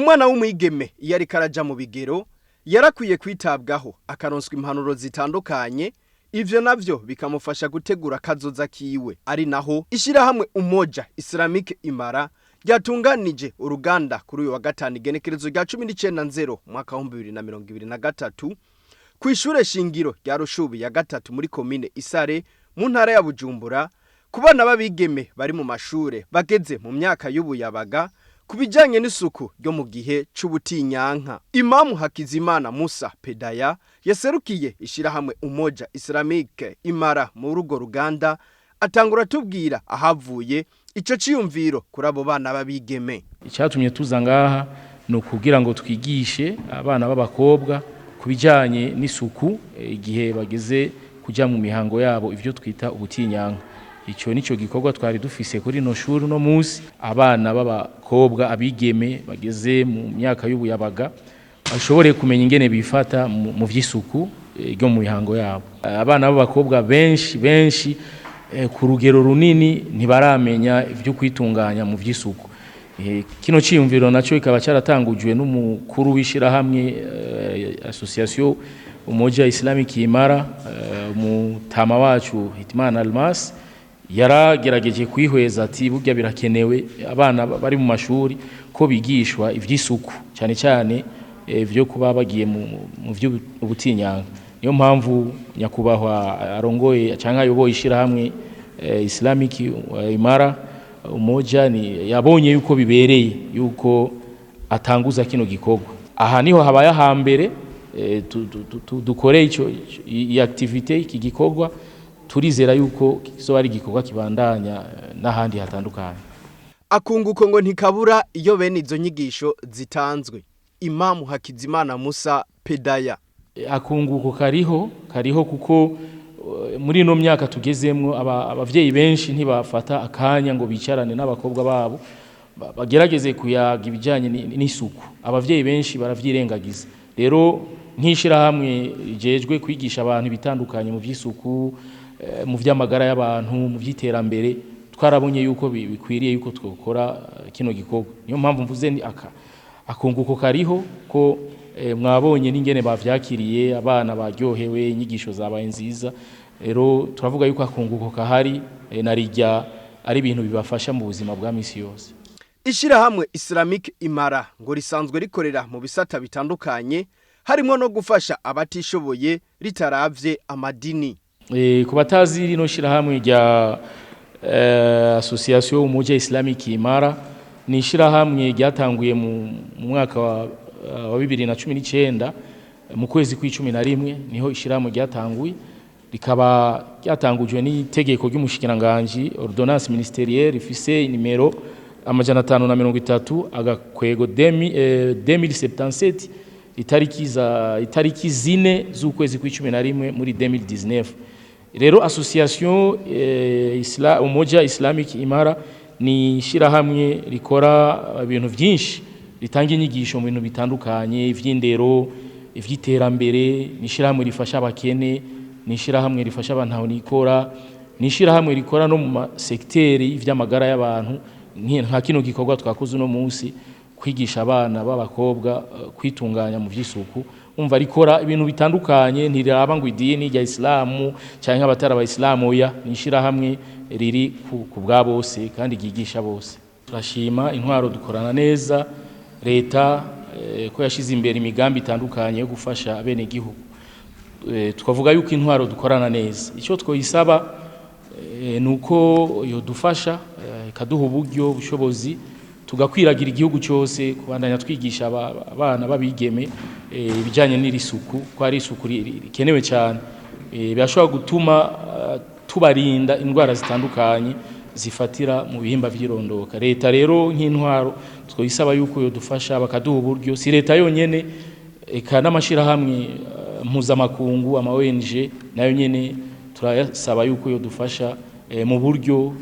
umwana w'umwigeme iyo ariko araja mu bigero yarakwiye kwitabwaho akaronswa impanuro zitandukanye, ivyo navyo bikamufasha gutegura kazoza kiwe. Ari naho ishirahamwe Umoja Islamic Imara ryatunganije uruganda kuri uyu wa gatanu igenekerezo rya 19/0 mwaka wa 2023 kw'ishure shingiro rya Rushubi ya gatatu muri komine Isare mu ntara ya Bujumbura, ku bana b'abigeme bari mu mashure bageze mu myaka y'ubuyabaga kubijanye n'isuku ryo mu gihe c'ubutinyanka. Imamu Hakizimana Musa Pedaya yaserukiye ishirahamwe Umoja Islamic Imara mu rugo ruganda atangura tubwira ahavuye ico ciyumviro kuri abo bana b'abigeme. Icyatumye tuza ngaha no kugira ngo twigishe abana b'abakobwa kubijanye n'isuku igihe bageze kuja mu mihango yabo, ivyo twita ubutinyanka. Ico nico gikorwa twari dufise kuri no shuri no musi, abana b'abakobwa abigeme bageze mu myaka y'ubuyabaga bashobore kumenya ingene bifata mu vy'isuku ryo mu mihango yabo. Abana b'abakobwa benshi ku rugero runini ntibaramenya ivyo kwitunganya mu vy'isuku. Kino ciyumviro naco ikaba caratangujwe n'umukuru w'ishirahamwe Association Umoja Islamic Imara, mutama wacu Hitman Almas yaragerageje kwihweza ati burya birakenewe abana bari mu mashuri ko bigishwa ivy'isuku cyane cyane ivyo kuba bagiye mu vy'ubutinyanka. Niyo mpamvu nyakubahwa arongoye canka yoboye ishirahamwe Islamic Imara Umoja ni yabonye yuko bibereye yuko atanguza kino gikorwa. Aha niho habaye hambere dukore ico activité iki gikorwa, turizera yuko kizoba ari gikorwa kibandanya n'ahandi hatandukanye. Akunguko ngo ntikabura iyo bene izo nyigisho zitanzwe. Imamu Hakizimana Musa Pedaya: akunguko kariho kuko muri no myaka tugezemwo abavyeyi benshi ntibafata akanya ngo bicarane n'abakobwa babo bagerageze kuyaga ibijanye n'isuku. Abavyeyi benshi baravyirengagiza. Rero nk'ishirahamwe jejwe kwigisha abantu bitandukanye mu vy'isuku, mu vy'amagara y'abantu, mu vy'iterambere, twarabonye yuko bikwiriye yuko twokora kino gikorwa. Niyo mpamvu mvuze ni akunguko kariho ko mwabonye n'ingene bavyakiriye, abana baryohewe, inyigisho zabaye nziza. Rero turavuga yuko akunguko kahari narijya ari ibintu bibafasha mu buzima bwa misi yose. Ishirahamwe Islamic Imara ngo risanzwe rikorera mu bisata bitandukanye, harimo no gufasha abatishoboye ritaravye amadini. Ku batazi rino shirahamwe rya Association Umoja Islamic Imara ni shirahamwe ryatanguye mu mwaka wa 2019 mu kwezi kwa11 niho ishirahamwe ryatanguye, rikaba ryatangujwe n'itegeko ry'umushikiranganje ordonnance ministérielle ifise nimero 530 agakwego 2077 itariki zine z'ukwezi kwa11 muri 2019. Rero Association Umoja Islamic Imara ni shirahamwe rikora ibintu vyinshi, ritanga inyigisho mu bintu bitandukanye, ivy'indero, ivy'iterambere, ni shirahamwe rifasha abakene, ni shirahamwe rifasha abantu aho nikora, ni shirahamwe rikora no mu sekteri y'ivy'amagara y'abantu. Nka kino gikorwa twakoze no munsi kwigisha abana b'abakobwa kwitunganya mu vy'isuku, umva rikora ibintu bitandukanye, ntiraba ngo idini rya Islamu cyangwa abatari abayisilamu, ya nishira hamwe riri ku bwa bose kandi gigisha bose. Turashima intwaro dukorana neza, leta ko yashize imbere imigambi itandukanye yo gufasha abene gihugu. Twavuga yuko intwaro dukorana neza, ico twoyisaba nuko yo dufasha ikaduha uburyo bushobozi tugakwiragira igihugu cyose kubandanya twigisha abana babigeme ibijanye n'irisuku, ko ari isuku rikenewe cyane, birashobora gutuma tubarinda indwara zitandukanye zifatira mu bihimba vy'irondoka. Leta rero nk'intwaro twoyisaba yuko yo dufasha bakaduha uburyo, si leta yonyene eka n'amashira hamwe mpuzamakungu ama ONG nayo nyene turayasaba yuko yo dufasha mu buryo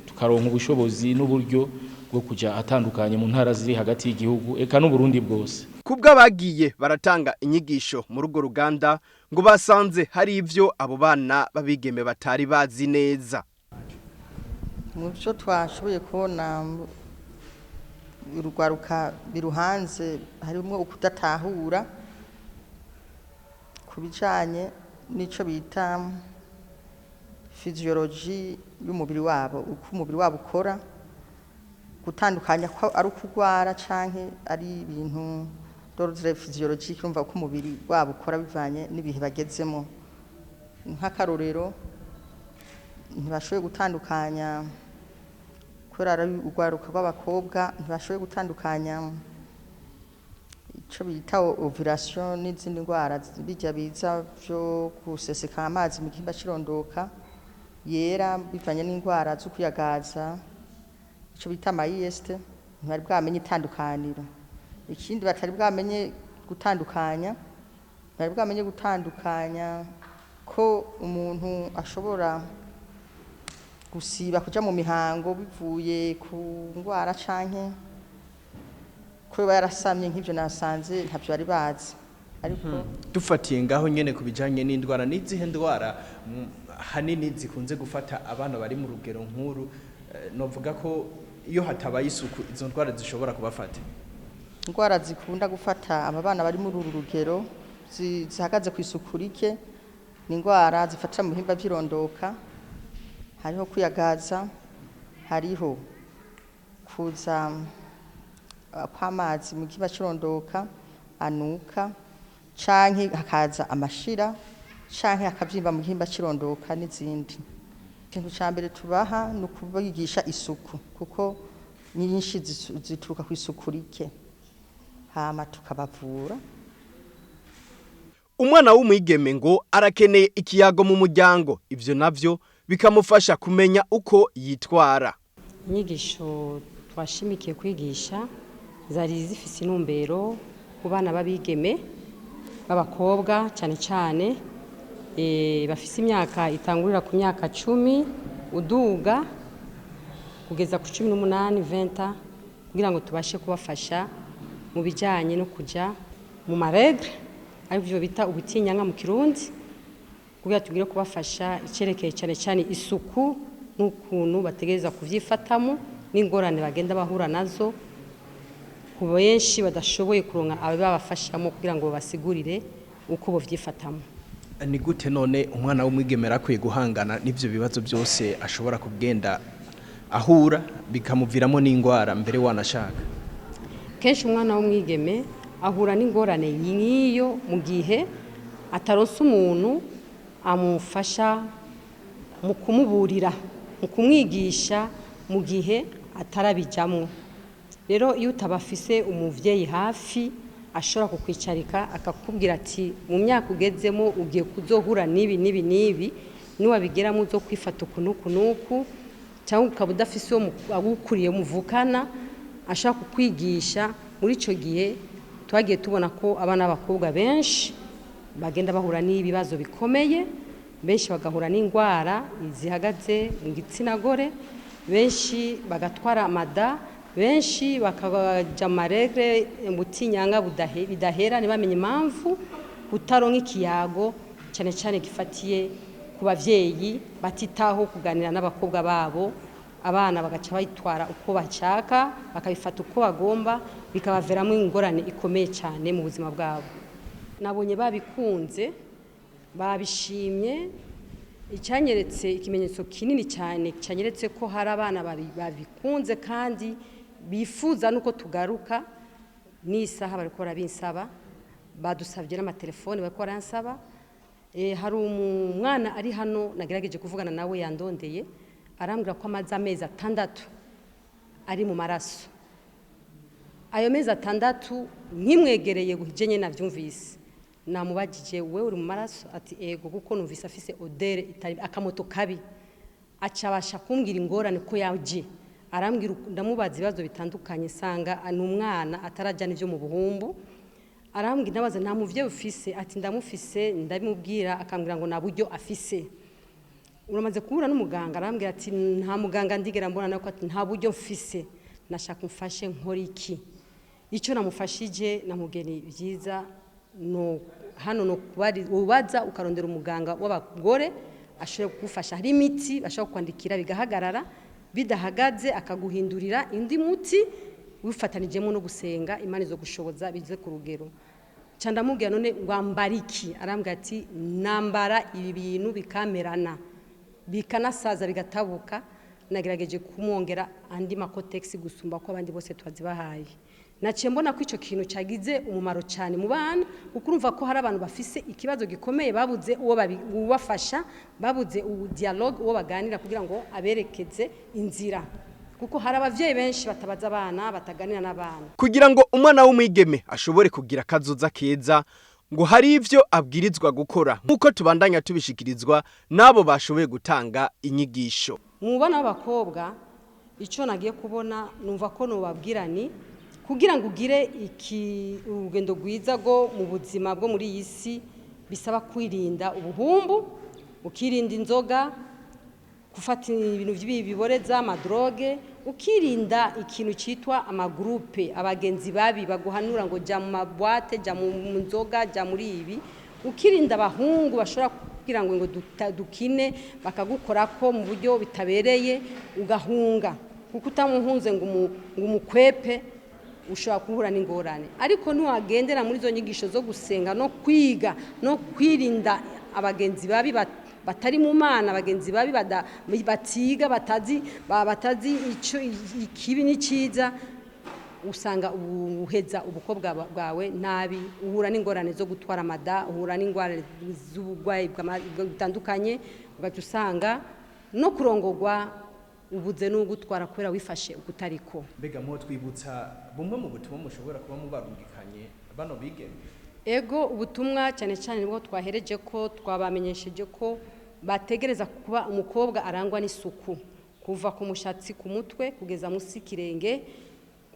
tukaronka ubushobozi n'uburyo bwo kuja atandukanye mu ntara ziri hagati y'igihugu eka no Burundi bwose. Kubwa bagiye baratanga inyigisho mu rugo ruganda ngo basanze hari ivyo abo bana babigeme batari bazi neza. Muco twashoboye kubona urugwaruka biruhanze harimo ukudatahura kubijanye n'ico bita physiology y'umubiri wabo, uko umubiri wabo ukora, gutandukanya ko ari ukugwara canke ari ibintu d'ordre physiologique, urumva uko umubiri wabo ukora bivanye n'ibihe bagezemo. Nk'akarorero ntibashoboye gutandukanya, kubera ari urwaruka rw'abakobwa ntibashoboye gutandukanya ico bita ovulation n'izindi ndwara bijya biza byo guseseka amazi mu gihimba cirondoka yera bivanye n'indwara zo kuyagaza, ico bita amayeste, ntibari bwamenye itandukaniro. Ikindi batari bwamenye gutandukanya ko umuntu ashobora gusiba kuja mu mihango bivuye ku ndwara canke ko yarasamye, nk'ivyo nasanze ntavyo bari bazi. Ariko dufatiye ngaho nyene kubijanye n'indwara, n'izihe ndwara hanini zikunze gufata abana bari mu rugero nkuru, novuga ko iyo hatabaye isuku izo ndwara zishobora kubafata? indwara zikunda gufata aba bana bari muri uru rugero zihagaze ku isuku rike ni indwara zifatira mu bihimba by'irondoka, hariho kuyagaza, hariho kuza kw'amazi mu gihimba cy'irondoka anuka, canke hakaza amashira, canke hakavyimba mu gihimba cy'irondoka n'izindi. Ikintu ca mbere tubaha ni ukubigisha isuku, kuko nyinshi zituruka ku isuku rike, hama tukabavura. Umwana w'umwigeme ngo arakeneye ikiyago mu muryango, ivyo navyo bikamufasha kumenya uko yitwara. Inyigisho twashimikiye kwigisha zari zifise intumbero ku bana babigeme b'abakobwa cyane cyane bafise imyaka itangurira ku myaka 10 uduga kugeza ku 18 20, kugira ngo tubashe kubafasha mu bijanye no kuja mu maregre, arivyo bita ubutinyanga mu Kirundi, kugira tugire kubafasha icerekeye cyane cyane isuku n'ukuntu bategereza kuvyifatamo n'ingorane bagenda bahura nazo, ku benshi badashoboye kuronka ababafashamo kugira ngo basigurire uko bovyifatamo. Ni gute none umwana w'umwigemera akwiye guhangana n'ivyo bibazo byose ashobora kugenda ahura bikamuviramo n'ingwara mbere wanashaka? Kenshi umwana w'umwigeme ahura n'ingorane nyiyo mu gihe ataronse umuntu amufasha mu kumuburira, mu kumwigisha mu gihe atarabijamwo. Rero iyo utabafise umuvyeyi hafi ashobora kukwicarika akakubwira ati mu myaka ugezemo ugiye kuzohura nibi niwabigeramo uzo kwifata ukunuku, cyangwa ukaba udafise uwo agukuriye muvukana ashaka kukwigisha. Muri ico gihe twagiye tubona ko abana b'abakobwa benshi bagenda bahura n'ibibazo bikomeye, benshi bagahura n'ingwara zihagaze mu gitsina gore, benshi bagatwara amada, benshi bakaja maregre mutinyanga bidahera ntibamenye impamvu, kutaronka ikiyago cyane cyane gifatiye ku bavyeyi batitaho kuganira n'abakobwa babo. Abana bagaca bayitwara uko bashaka, bakabifata uko bagomba, bikabaveramo ingorane ikomeye cyane mu buzima bwabo. Nabonye babikunze, babishimye, icyanyeretse ikimenyetso kinini cyane cyanyeretse ko hari abana babikunze kandi bifuza nuko tugaruka. N'isaha bariko barabinsaba, badusavye n'amatelefone bariko baransaba. Hari umwana ari hano nagerageje kuvugana nawe yandondeye, arambwira ko amaze amezi 6 ari mu maraso. Ayo mezi 6 nkimwegereye guhijenye navyumvise, namubajije wewe uri mu maraso? Ati ego, kuko numvise afise odere itari akamoto kabi. Acabasha kumbwira ingorane ko yaje, arambwira ndamubaza ibibazo bitandukanye, sanga n'umwana atarajana ivyo mu buhumbu. Arambwira ndabaza nta muvye ufise? Ati ndamufise, ndabimubwira akambwira ngo naburyo afise. Uramaze kubura n'umuganga? Arambwira ati nta muganga ndigera mbona, nako ati nta buryo mfise, nashaka umfashe nkora iki? Ico namufashije namugeni byiza no hano no kubari ubaza ukarondera umuganga w'abagore ashobora kugufasha. Hari imiti bashaka kwandikira bigahagarara, bidahagaze akaguhindurira indi muti wifatanijemo no gusenga Imana izo gushoboza bize ku rugero candamubwira none wambariki arambwira ati nambara ibi bintu bikamerana bikanasaza bigatabuka nagerageje kumwongera andi makotex gusumba ko abandi bose twazibahaye naciye mbona ko ico kintu cagize umumaro cyane mu bana ukurumva ko hari abantu bafise ikibazo gikomeye babuze uwo ubafasha babuze dialogue uwo baganira kugira ngo aberekeze inzira kuko hari abavyeyi benshi batabaza abana bataganira n'abana kugira ngo umwana w'umwigeme ashobore kugira kazoza keza ngo hari ivyo abwirizwa gukora nkuko tubandanya tubishikirizwa nabo bashoboye gutanga inyigisho mu bana b'abakobwa ico nagiye kubona numva ko no babwirani kugira ngo ugire iki urugendo rwiza go mu buzima bwo muri iyi si bisaba kwirinda ubuhumbu ukirinda inzoga gufata ibintu by'ibiboreza amadroge ukirinda ikintu cyitwa amagroupe abagenzi babi baguhanura ngo jya mu mabwate jya mu nzoga jya muri ibi ukirinda abahungu bashobora kugira ngo dukine bakagukora ko mu buryo bitabereye ugahunga kuko utamuhunze ngo umukwepe ushobora kuhura n'ingorane ariko ntiwagendera muri zo nyigisho zo gusenga no kwiga no kwirinda abagenzi babi batari mu mana abagenzi babi batiga batazi ico ikibi n'iciza usanga uheza ubukobwa bwawe nabi uhura n'ingorane zo gutwara amada uhura n'ingorane z'ubugwayi butandukanye ugatusanga no kurongorwa ubuze no gutwara kwera wifashe ukutariko mbega mo twibutsa bumwe mu butumwa mushobora kuba mubarungikanye bano bigeme ego ubutumwa cyane cyane nibwo twahereje ko twabamenyesheje ko bategereza kuba umukobwa arangwa n'isuku kuva ku mushatsi ku mutwe kugeza musi kirenge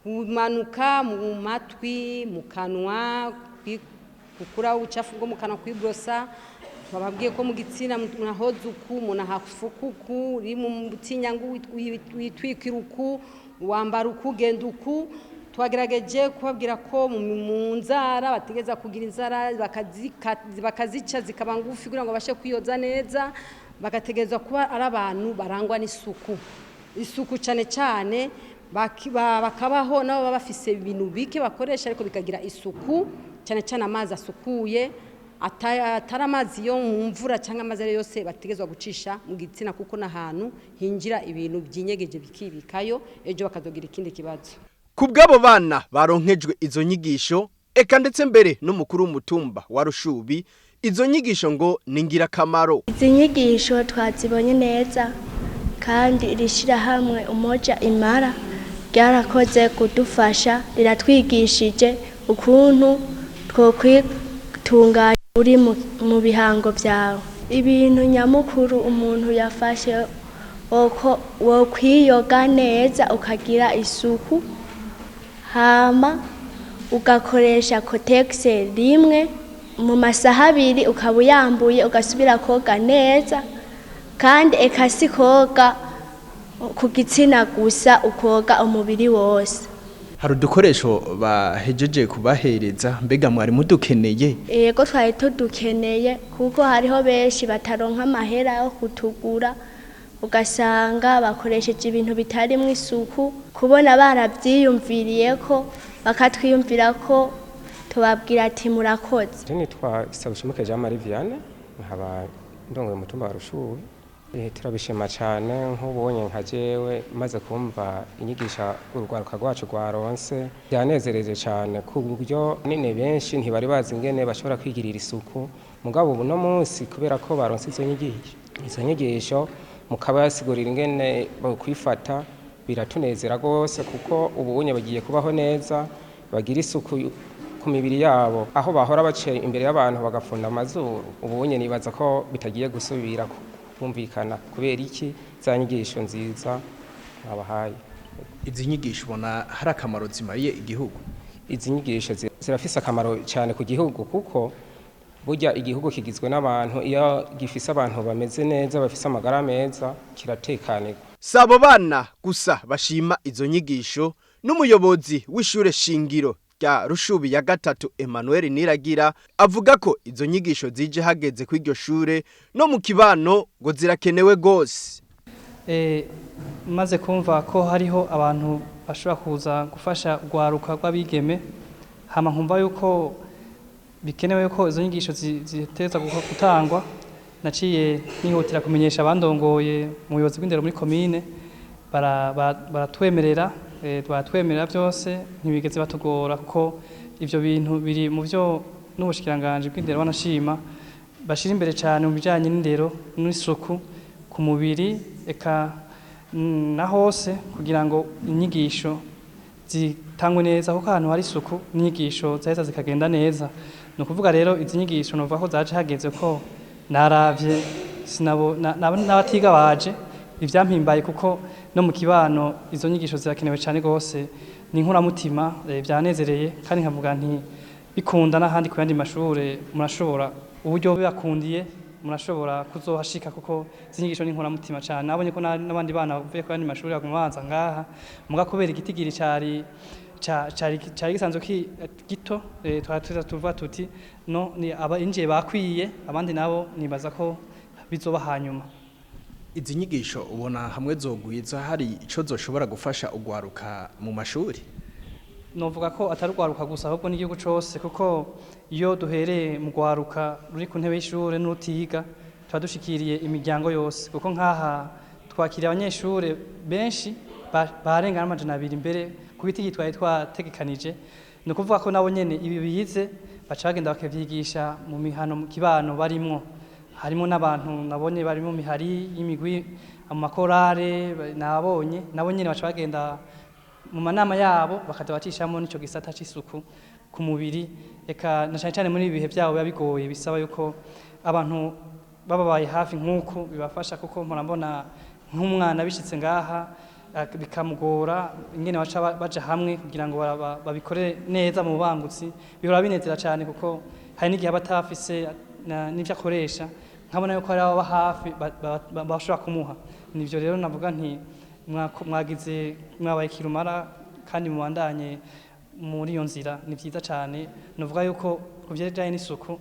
kumanuka mu matwi mu kanwa kukura ubucafu bwo mu kanwa kwibrosa bababwiye ko mu gitsina munahozuku munahafukuku uri mu butinyangu witwikiruku wambara ukugenduku twagerageje kubabwira ko mu nzara bategeza kugira inzara bakazica zikaba ngufi kugira ngo bashe kwiyoza neza bagategeza kuba ari abantu barangwa n'isuku isuku cyane cyane bakabaho nabo baba bafise ibintu bike bakoresha ariko bikagira isuku cyane cyane amazi asukuye atari amazi yo mu mvura cyangwa amazi ari yose bategezwa gucisha mu gitsina kuko n'ahantu hinjira ibintu byinyegeje bikibikayo ejo bakazogira ikindi kibazo kubw'abo bana baronkejwe izo nyigisho eka ndetse mbere n'umukuru w'umutumba wa Rushubi izo nyigisho ngo ni ngirakamaro izi nyigisho twazibonye neza kandi irishira hamwe umoja imara ryarakoze kudufasha riratwigishije ukuntu twokwitunganya uri mu bihango byawe ibintu nyamukuru umuntu yafashe wo kwiyoga neza ukagira isuku hama ugakoresha kotex rimwe mu masaha abiri ukaba uyambuye ugasubira koga neza kandi ekasi koga ku gitsina gusa ukoga umubiri wose hari udukoresho bahejeje kubahereza mbega mwari mudukeneye yego twari tudukeneye kuko hariho benshi bataronka amahera yo kutugura ugasanga bakoresheje ibintu bitari mu isuku kubona barabyiyumviriye ko bakatwiyumvira ko tubabwira ati murakoze nitwa Sabushimike Jean Marie Vianney nkaba ndongoye umutumba wa Rushubi turabishima cyane nk'ubonye nka jewe maze kumva inyigisha urugwaruka rwacu rwaronse byanezereje cyane ku buryo nene benshi ntibari bazi ingene bashobora kwigirira isuku mugabo ubu no munsi kubera ko baronse izo nyigisho mukaba yasigurira ingene bakwifata biratunezera rwose kuko ubunye bagiye kubaho neza bagira isuku ku mibiri yabo aho bahora bace imbere y'abantu bagafunda amazuru ubunye nibaza ko bitagiye gusubira kumvikana kubera iki za nyigisho nziza abahaye izi nyigisho ubona hari akamaro zimariye igihugu izi nyigisho zirafise akamaro cyane ku gihugu kuko burya igihugu kigizwe n'abantu iyo gifise abantu bameze neza bafise amagara meza kiratekanirwa sabo bana gusa bashima izo nyigisho n'umuyobozi w'ishure shingiro rya Rushubi ya gatatu Emmanuel Niragira avuga ko izo nyigisho zije hageze kw'iryo shure no mu kibano ngo zirakenewe gose maze kumva ko hariho abantu bashobora kuza gufasha urwaruka rw'abigeme hama nkumva yuko bikenewe yuko izo nyigisho ziteza gutangwa naciye nihutira kumenyesha abandongoye mu buyobozi bw'indero muri komine baratwemerera byose ntibigeze batugora kuko ivyo bintu biri mu byo n'ubushikiranganje bw'indero banashima bashira imbere cyane mu bijanye n'indero n'isuku ku mubiri eka na hose kugira ngo inyigisho zitangwe neza kuko ahantu hari isuku inyigisho zaheza zikagenda neza no kuvuga rero izi nyigisho nova ko zaje hageze ko naravye n'abatiga baje ivyampimbaye kuko no mu kibano izo nyigisho zirakenewe cyane gose ni nkuramutima byanezereye kandi nkavuga nti bikunda n'ahandi ku yandi mashure murashobora uburyo bibakundiye murashobora kuzohashika kuko zinyigisho ni nkuramutima cyane nabonye ko n'abandi bana bavuye ku yandi mashure bagumanza ngaha muga kubera igitigiri cari gisanzwe gito tuva tuti no ni injiye bakwiye abandi nabo nibaza ko bizoba hanyuma izi nyigisho ubona hamwe zogwiza hari ico zoshobora gufasha ugwaruka mu mashuri novuga ko atari ugwaruka gusa ahubwo n'igihugu cose kuko iyo duhereye mu gwaruka ruri ku ntebe y'ishure n'utiga tuba dushikiriye imiryango yose kuko nkaha twakiriye abanyeshure benshi barengana amajana 2 imbere ku biti twari twategekanije ni ukuvuga ko nabo nyene ibi bize baca bagenda bakavyigisha mu mihano mu kibano barimwo harimo n'abantu nabonye bari mu mihari y'imigwi amakorare nabonye nabo nyene baca bagenda mu manama yabo bakaza bacishamo n'ico gisata c'isuku ku mubiri eka na cyane muri ibihe byabo bigoye bisaba yuko abantu bababaye hafi nk'uko bibafasha kuko murambona nk'umwana bishitse ngaha bikamugora ingene baca hamwe kugira ngo babikore neza mu bangutsi bihora binezera cyane kuko hari n'igihe batafise n'ivyo akoresha nkabona yuko ari abo hafi bashobora kumuha nivyo rero navuga nti mwabaye kirumara kandi mubandanye muri iyo nzira ni vyiza cyane novuga yuko kuvyerekeye n'isuku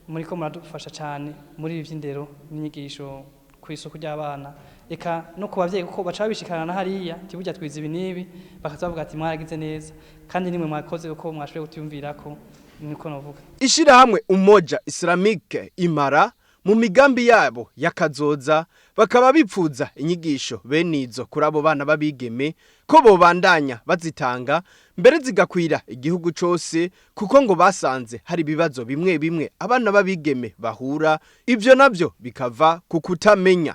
muri ko muradufasha cyane muri ibi vy'indero n'inyigisho ku isuku ry'abana eka no ku bavyeyi kuko baca babishikana na hariya tiburya twiza ibi nibi bakaza bavuga ati mwaragize neza kandi nimwe mwakoze uko mwashoboye kutiyumvirako niko novuga ishirahamwe Umoja Islamique Imara mu migambi yabo yakazoza bakaba bipfuza inyigisho benizo kuri abo bana babigeme ko bobandanya bazitanga mbere zigakwira igihugu cose kuko ngo basanze hari bibazo bimwe bimwe abana babigeme bahura ivyo navyo bikava ku kutamenya